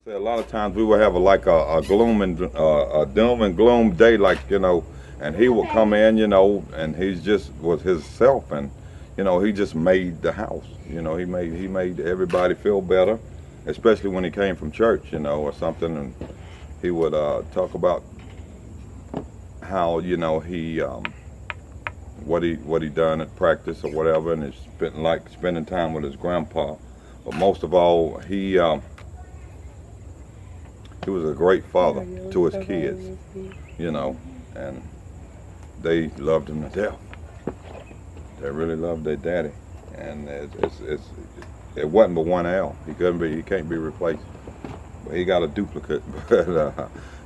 A lot of times we would have a gloom and a doom and gloom day, like, and he would come in, and he just was himself, and he just made the house. He made everybody feel better, especially when he came from church, or something, and he would talk about how he what he done at practice or whatever, and he spending time with his grandpa. But most of all, he was a great father to his kids, and they loved him to death. They really loved their daddy, and it wasn't but one L. He can't be replaced. But he got a duplicate, but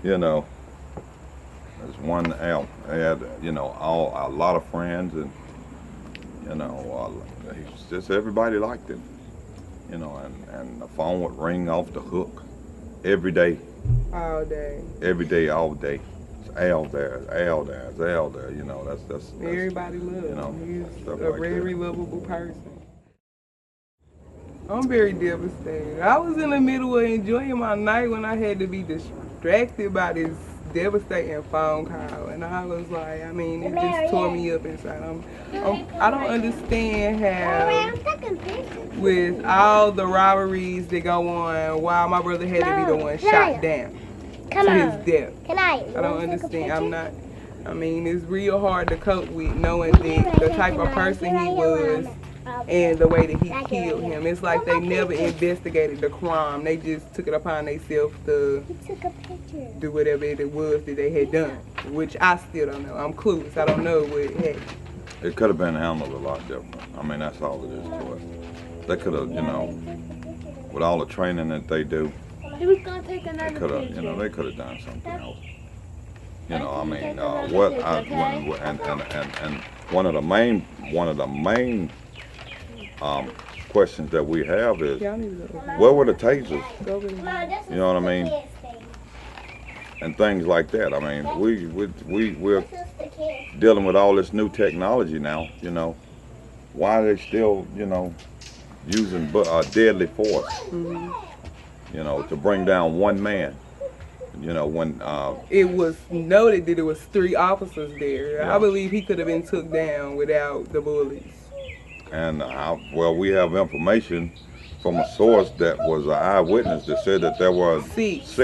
there's one L. He had a lot of friends, and just everybody liked him, and the phone would ring off the hook every day. All day. Every day, all day. It's Al there, it's Al there, it's Al there. That's everybody loves him. He's a like very lovable person. I'm very devastated. I was in the middle of enjoying my night when I had to be distracted by this devastating phone call, and I was like, it just tore me up inside. I don't understand how, with all the robberies that go on, why my brother had to be the one shot down to his death. I don't understand. It's real hard to cope with knowing that the type of person he was and the way that he killed him. It's like they never investigated the crime. They just took it upon themselves to do whatever it was that they had done, which I still don't know. I'm clueless. I don't know what happened. It could have been handled a lot different. That's all it is to it. They could have, with all the training that they do, they could have, they could have done something else. And one of the main questions that we have is, where were the tasers? You know what I mean? And things like that. We're dealing with all this new technology now. Why are they still, using deadly force? To bring down one man. When it was noted that it was 3 officers there. Yeah. I believe he could have been took down without the bullets. And we have information from a source that was an eyewitness that said that there were 6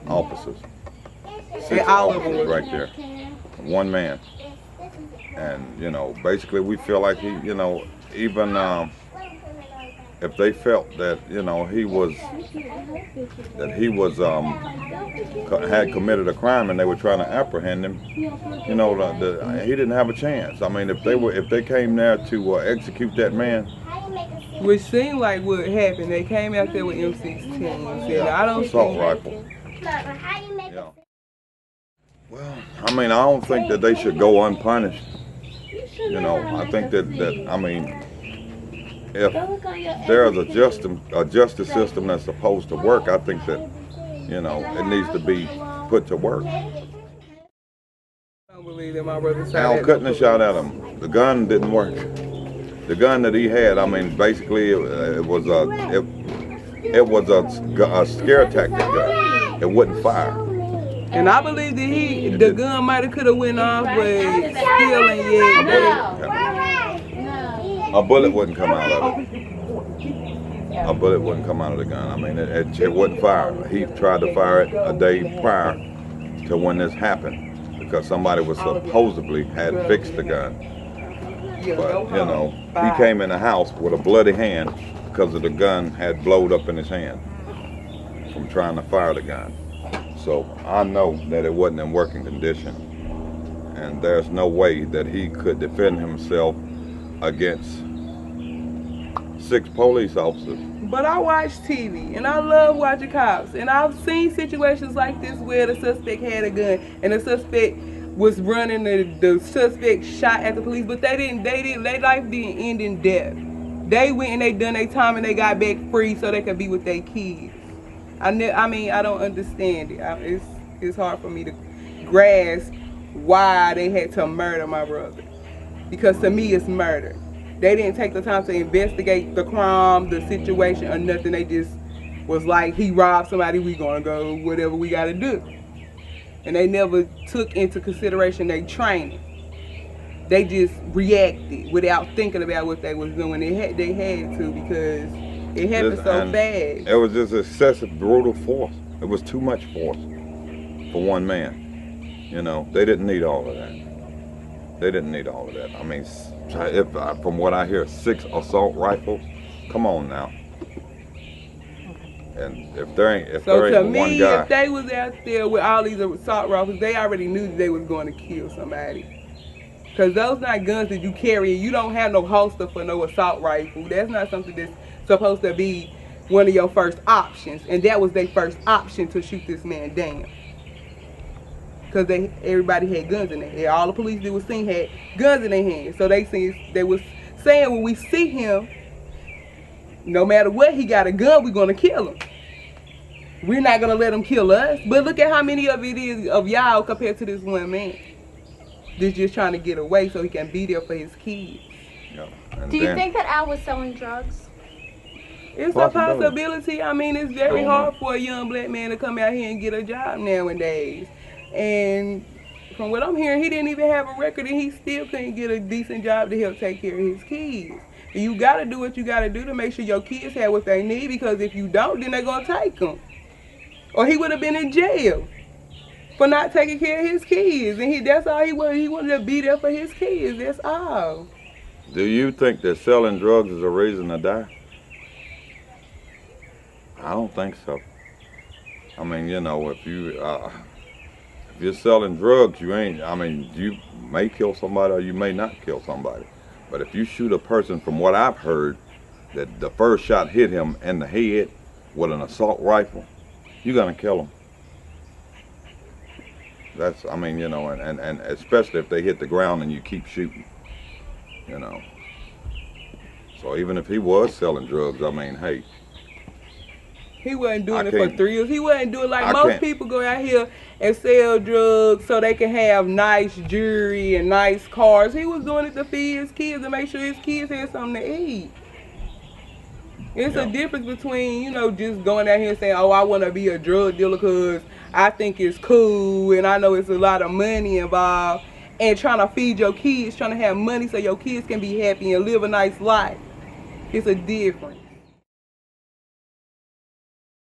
officers. 6 officers right there. One man. And, basically we feel like he, even if they felt that, had committed a crime and they were trying to apprehend him, he didn't have a chance. If they came there to execute that man, which seemed like what happened. They came out there with M16s. Yeah, I don't assault rifle. Yeah. Well, I don't think that they should go unpunished. I think that if there's a justice system that's supposed to work, I think that, it needs to be put to work. I don't believe that my brother shot Al couldn't have shot at him. The gun didn't work. The gun that he had, basically it was a scare tactic gun. It wouldn't fire. And I believe that the gun might have could have went off, but still ain't yet. A bullet wouldn't come out of it. A bullet wouldn't come out of the gun. It wouldn't fire. He tried to fire it a day prior to when this happened, because somebody was supposedly had fixed the gun. But, he came in the house with a bloody hand because of the gun had blowed up in his hand from trying to fire the gun. So I know that it wasn't in working condition, and there's no way that he could defend himself against 6 police officers. But I watch TV, and I love watching cops, and I've seen situations like this where the suspect had a gun, and the suspect was running, the suspect shot at the police, but their life didn't end in death. They went and they done their time, and they got back free so they could be with their kids. I don't understand it. It's hard for me to grasp why they had to murder my brother, because to me it's murder. They didn't take the time to investigate the crime, the situation, or nothing. They just was like, he robbed somebody, we gonna go whatever we gotta do. And they never took into consideration their training. They just reacted without thinking about what they was doing. They had to, because it happened so fast. It was just excessive, brutal force. It was too much force for one man. You know, they didn't need all of that. They didn't need all of that. I mean, if from what I hear, 6 assault rifles. Come on now. And if there ain't one guy, if they was out there with all these assault rifles, they already knew that they was going to kill somebody. Because those not guns that you carry. You don't have no holster for no assault rifle. That's not something that's supposed to be one of your first options. And that was their first option, to shoot this man down. Because everybody had guns in their hand. All the police that was seen had guns in their hands. So they was saying, when we see him, no matter what, he got a gun, we're going to kill him. We're not going to let him kill us. But look at how many of it is of y'all compared to this one man that's just trying to get away so he can be there for his kids. Yeah. Do you think that Al was selling drugs? It's a possibility. I mean, it's very hard for a young black man to come out here and get a job nowadays. And from what I'm hearing, he didn't even have a record, and he still couldn't get a decent job to help take care of his kids. And you got to do what you got to do to make sure your kids have what they need, because if you don't, then they're going to take them. Or he would have been in jail for not taking care of his kids. And that's all he wanted. He wanted to be there for his kids. That's all. Do you think that selling drugs is a reason to die? I don't think so. I mean, you know, if you're selling drugs, you may kill somebody or you may not kill somebody. But if you shoot a person, from what I've heard, that the first shot hit him in the head with an assault rifle, you're gonna kill him. That's, I mean, you know, and especially if they hit the ground and you keep shooting, you know. So even if he was selling drugs, I mean, hey. He wasn't doing it for thrills. He wasn't doing like most people go out here and sell drugs so they can have nice jewelry and nice cars. He was doing it to feed his kids and make sure his kids had something to eat. It's a difference between, you know, just going out here and saying, oh, I want to be a drug dealer because I think it's cool and I know it's a lot of money involved, and trying to feed your kids, trying to have money so your kids can be happy and live a nice life. It's a difference.